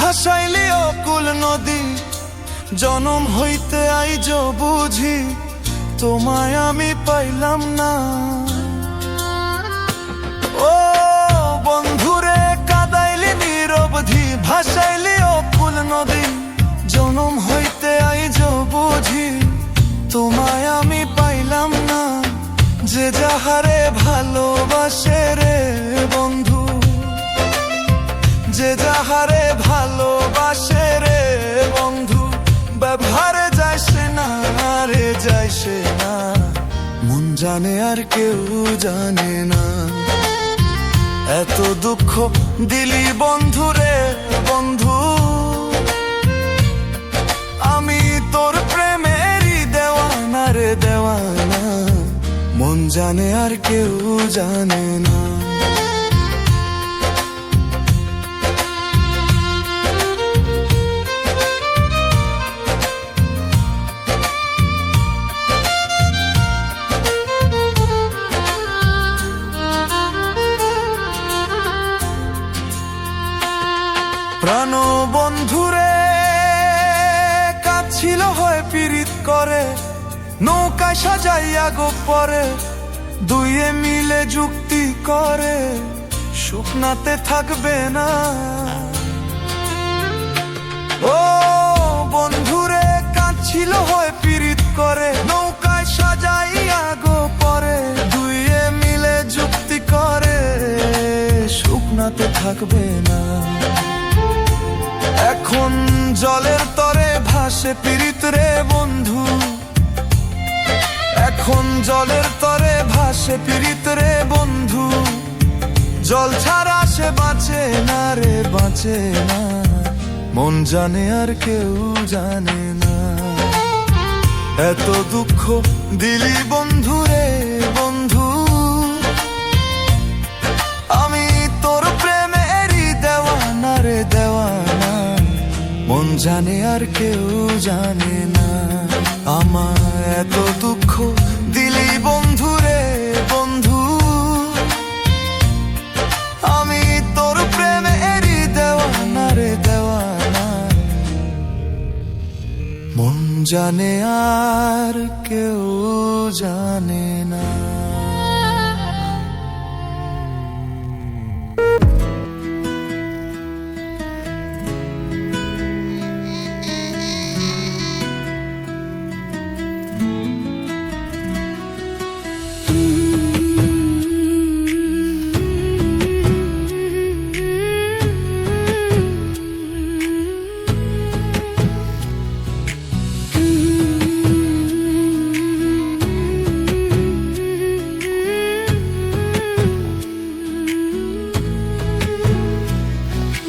ভাসাইলি অকুল নদী, জনম হইতে আইজ বুঝি তোমায় আমি পাইলাম না। ও বন্ধুরে কাদাইলি নিরবধি, ভাসাইলি অকুল নদী, জনম হইতে আইজ বুঝি তোমায় আমি পাইলাম না। যে যাহারে ভালোবাসে রে বন্ধু, যে যাহারে ভালোবাসে রে বন্ধু, ব্যবহারে যাইছে না রে যাইছে না। মন জানে আর কেউ জানে না। এত দুঃখ দিলি বন্ধু রে বন্ধু, আমি তোর প্রেমেরই দেওয়ানা রে দেওয়ানা। মন জানে আর কেউ জানে না। প্রাণ বন্ধুরে কাছিল হয় পীড়িত করে, নৌকায় সাজাইয়া গোপরে দুইয়ে মিলে যুক্তি করে শুকনাতে থাকবে না। ও বন্ধুরে কাছিল হয় পীড়িত করে, নৌকায় সাজাইয়া গোপরে দুইয়ে মিলে যুক্তি করে শুকনাতে থাকবে না। এখন জলের তরে ভাসে পীড়িত রে বন্ধু, এখন জলের তরে ভাসে পীড়িত রে বন্ধু। জল ছাড়া সে বাঁচে না রে বাঁচে না। মন জানে আর কেউ জানে না। এত দুঃখ দিলি বন্ধু রে বন্ধু, আমি তোর প্রেমেরই দেওয়ানা রে দেওয়ানা। মন জানে আর কেউ জানে না। আমার এত দুঃখ দিলি বন্ধু রে বন্ধু, আমি তোর প্রেমেরই দেওয়ানা রে দেওয়ানা। মন জানে আর কেউ জানে না।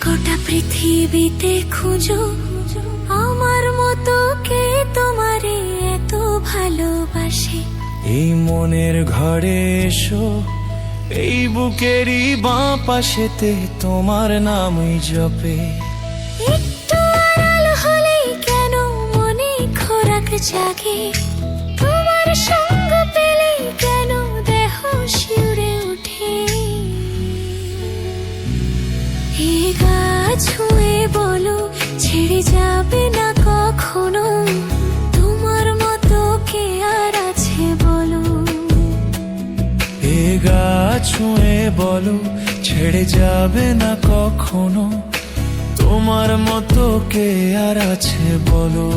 গোটা পৃথিবীতে খুঁজো আমার মতো কে তোমারে এত ভালোবাসে। এই মনের ঘরে এসো, এই বুকেরই বাঁ পাশেতে তোমার নামই জপে। একটু আড়াল হলেই কেন মনে খোরাক জাগে, তোমার সঙ্গ পেলেই কেন দেহ শিউরে ওঠে। এ গা ছুঁয়ে বলো ছেড়ে যাবে না কখনো, তোমার মতো কে আর আছে বলো। এ গা ছুঁয়ে বলো ছেড়ে যাবে না কখনো, তোমার মতো কে আর আছে বলো।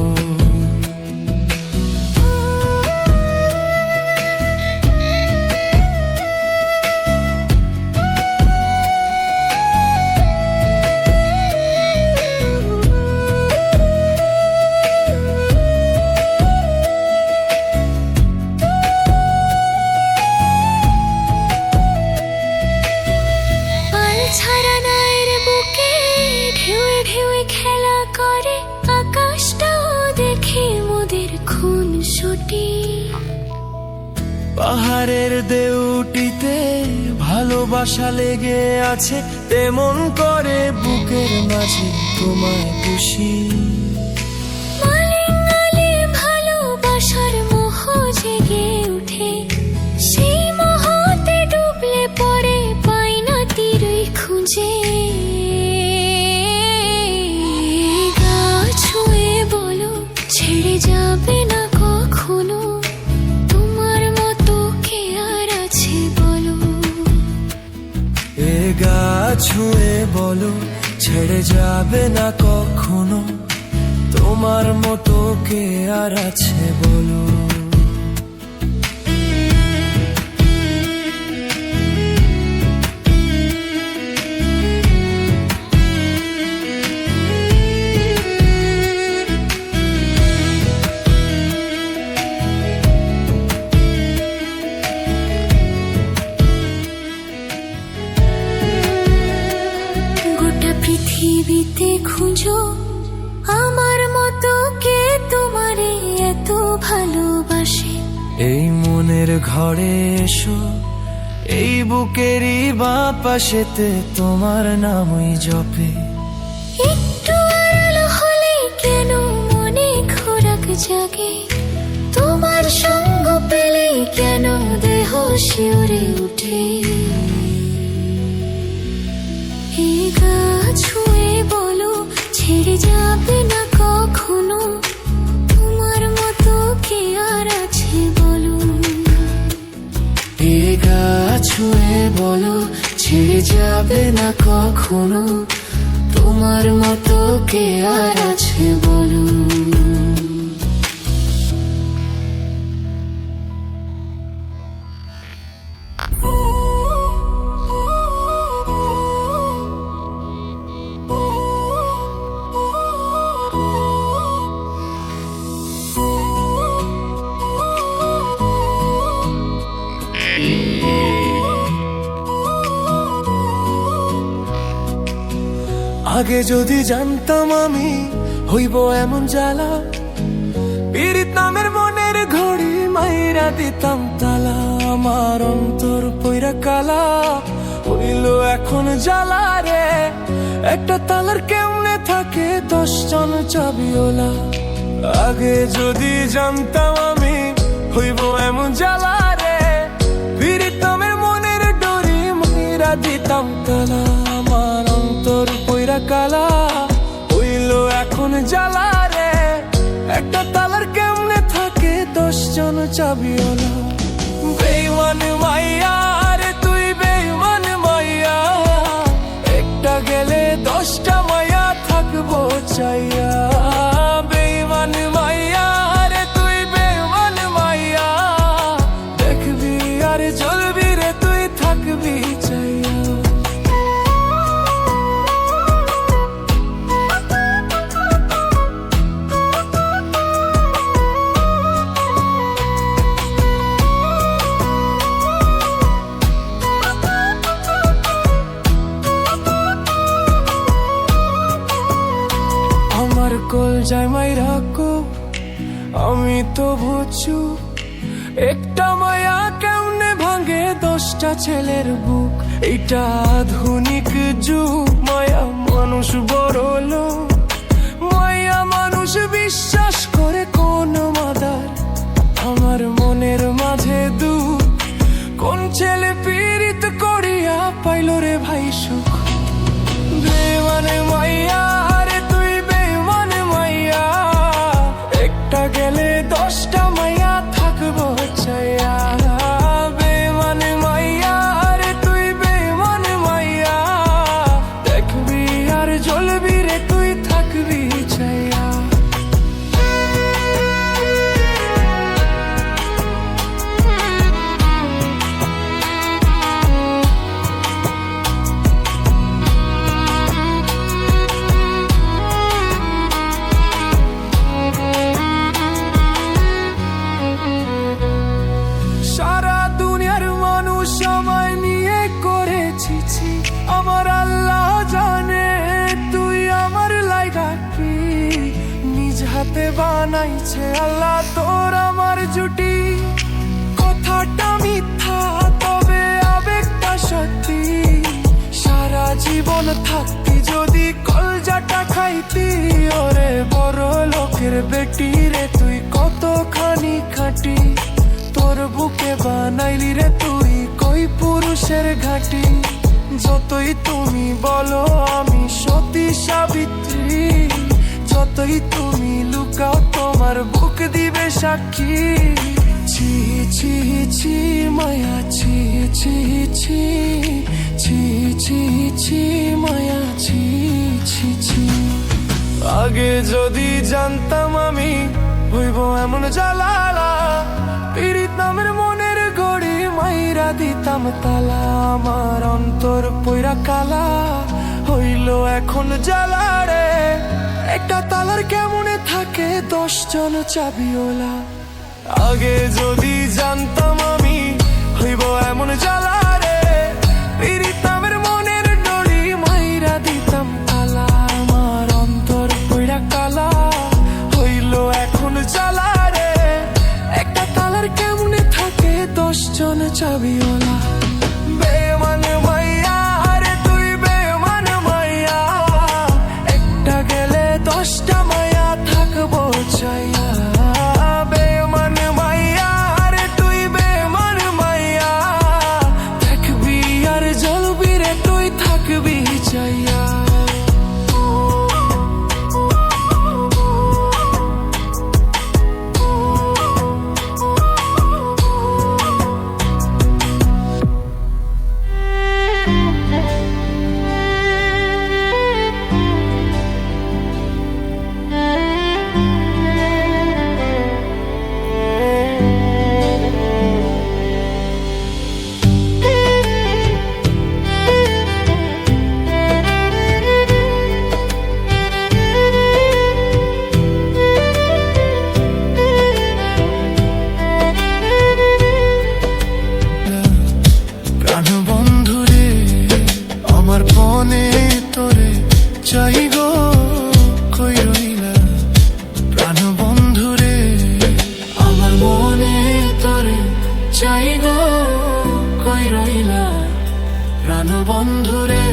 ছাড়া নায়ের বুকে ঢেউয়ে ঢেউয়ে খেলা করে, আকাশটাও দেখে মোদের খুন ছুটি। পাহাড়ের দেউটিতে ভালোবাসা লেগে আছে, তেমন করে বুকের মাঝে তোমায় খুশি। মালিন আলি ভালোবাসার মোহ জেগে উঠে, সেই মোহতে ডুবলে পড়ে পাই না তীরই খুঁজে। এ গা ছুঁয়ে বলো ছেড়ে যাবে না কখনো, তোমার মতো কে আর আছে বলো। পৃথিবীতে খুঁজো আমার মতো কে তোমারে এত ভালোবাসে। এই মনের ঘরে এসো, এই বুকেরই বাঁ পাশেতে তোমার নামই জপে। একটু আড়াল হলে কেন মনে খোরাক জাগে, তোমার সঙ্গ পেলে কেন দেহ শিউরে উঠে। এই গা ছুঁয়ে বলো ছেড়ে যাবে না কখনো, তোমার মতো কে আর আছে বলো। এই গা ছুঁয়ে বলো ছেড়ে যাবে না কখনো, তোমার মতো কে আর আছে বলো। আগে যদি জানতাম আমি হইব এমন জ্বালা, পীড়িত নামের মনের ঘড়ি মাইরা দিতাম তালা। আমার অন্তর পইরা কালা হইল এখন জ্বালা রে, একটা তালার কেমনে থাকে 10 জন চাবিওলা। আগে যদি জানতাম আমি হইব এমন জ্বালা রে, পীড়িত নামের মনের ডরি মাইরা দিতাম তালা। আমার অন্তর পইরা কালা হইল এখন জ্বালা রে, একটা তালার কেমনে থাকে 10 জন চাবিওলা। বেঈমান মাইয়া রে তুই বেঈমান মাইয়া, একটা গেলে 10টা মাইয়া থাকবো চাইয়া। বেঈমান মাইয়া রে তুই বেঈমান মাইয়া, দেখবি আর জ্বলবি রে তুই থাকবি চাইয়া। আমার কোল যায় মাইরা কো আমি তো বুঝু, একটা মায়া কেমনে ভাঙে 10টা ছেলের বুক। এটা আধুনিক যুগ, মায়া মানুষ বড় লোক, মায়া মানুষ বিশ্বাস করে কোন মাদার। আমার মনের মাঝে দুঃখ, কোন ছেলে পীড়িত করিয়া পাইল রে ভাই সুখ। বেঈমান মাইয়া রে তুই বেঈমান মাইয়া, একটা গেলে 10টা মাইয়া থাকবো চাইয়া। বেঈমান মাইয়া রে তুই বেঈমান মাইয়া, দেখবি আর জ্বলবি রে তুই থাকবি চাইয়া। সারা দুনিয়ার মানুষ আমায় নিয়ে করেছিছি, আমার আল্লাহ জানে তুই আমার লাইগা কি। নিজ হাতে বানাইছে আল্লাহ তোর আমার জুটি, কথাটা মিথ্যা তবে আবেগটা সত্যি। সারা জীবন থাকতি যদি কলজাটা খাইতি, ওরে বড় লোকের বেটি রে তুই কতখানি খাটি। তোর বুকে বানাইলি রে তুই কই পুরুষের ঘাটি। যতই তুমি বলো আমি সতী সাবিত্রী, যতই তুমি লুকাও তোমার বুক দিবে সাক্ষী। ছি ছি ছি মায়া ছি ছি ছি ছি ছি ছি আগে যদি জানতাম আমি হইব এমন জ্বালালা পীড়িত নামের মনের গড়ি মাইরা দিতাম তালা আমার অন্তর পইরা কালা হইল এখন জ্বালা রে একটা তালার কেমনে থাকে 10 জন চাবিওলা আগে যদি জানতাম আমি হইব এমন জ্বালা রে পীড়িত নামের মনের গড়ি মাইরা দিতাম তালা আমার অন্তর পইরা কালা হইল এখন জ্বালা রে একটা তালার কেমনে থাকে 10 জন চাবিওলা বেমান মাইয়া রে তুই বেমান মাইয়া একটা গেলে 10টা মাইয়া থাকবো চাইয়া বেমান মাইয়া রে তুই বেমান মাইয়া থাকবি আর জ্বলবি রে তুই থাকবি চাইয়া চাই গো কই রইলা প্রাণ বন্ধুরে আমার মনে তোরে চাই গো কই রইলা প্রাণ বন্ধুরে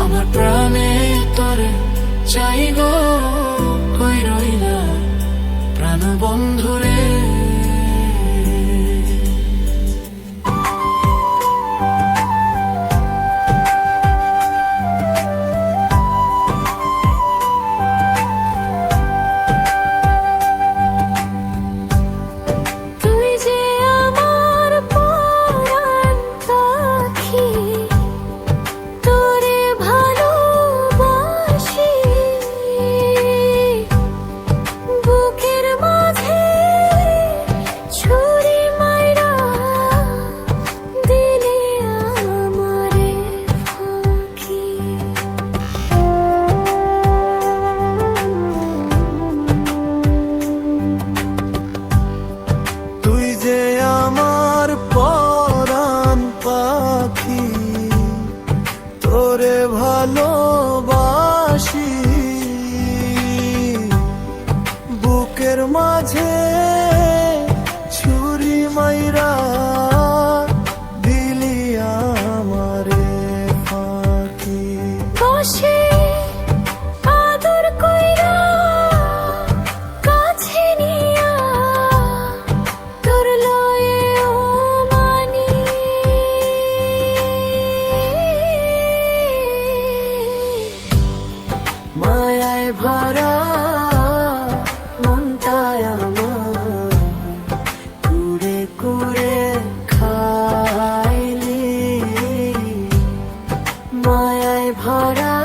আমার প্রাণে তোরে চাই গো কই রইলা প্রাণ বন্ধুরে তোরে ভালোবাসি বুকের মাঝে ছুরি মাইরা দিলি আমারে ফাঁকি বসে আদর কইরা কাছে নিয়া তোর লয়ে ও মানি মায়ায় ভরা মনটায় আমার কুড়ে কুড়ে খাইলি মায়ায় ভরা